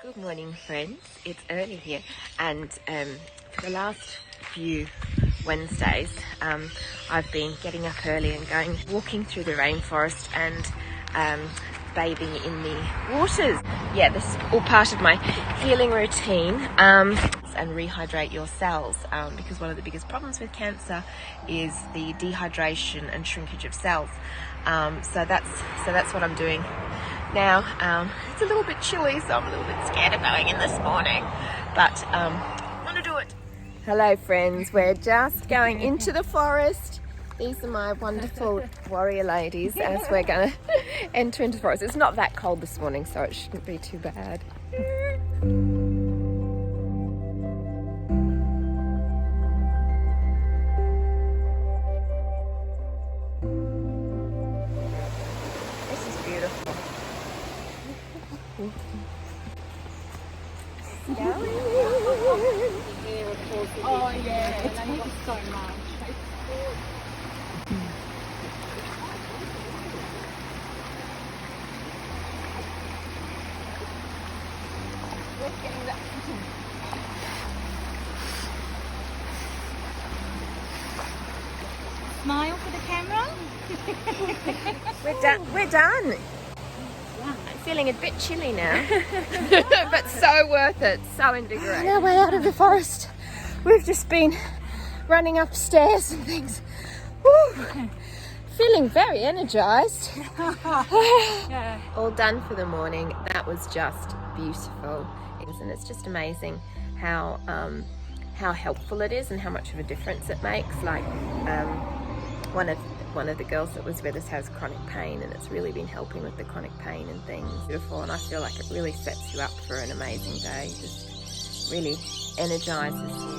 Good morning, friends. It's early here, and for the last few Wednesdays, I've been getting up early and walking through the rainforest and bathing in the waters. Yeah, this is all part of my healing routine. And rehydrate your cells, because one of the biggest problems with cancer is the dehydration and shrinkage of cells. So that's what I'm doing now. It's a little bit chilly, so I'm a little bit scared of going in this morning, but I want to do it. Hello friends, we're just going into the forest. These are my wonderful warrior ladies as we're going to enter into the forest. It's not that cold this morning, so it shouldn't be too bad. This is beautiful. Oh yeah, thank you so much. Smile for the camera. We're done. I'm feeling a bit chilly now, but so worth it, so invigorating. On our way out of the forest, we've just been running upstairs and things. Woo. Feeling very energized. Yeah. All done for the morning. That was just beautiful, and it's just amazing how helpful it is and how much of a difference it makes. Like one of the girls that was with us has chronic pain, and it's really been helping with the chronic pain and things. Beautiful, and I feel like it really sets you up for an amazing day. Just really energizes you.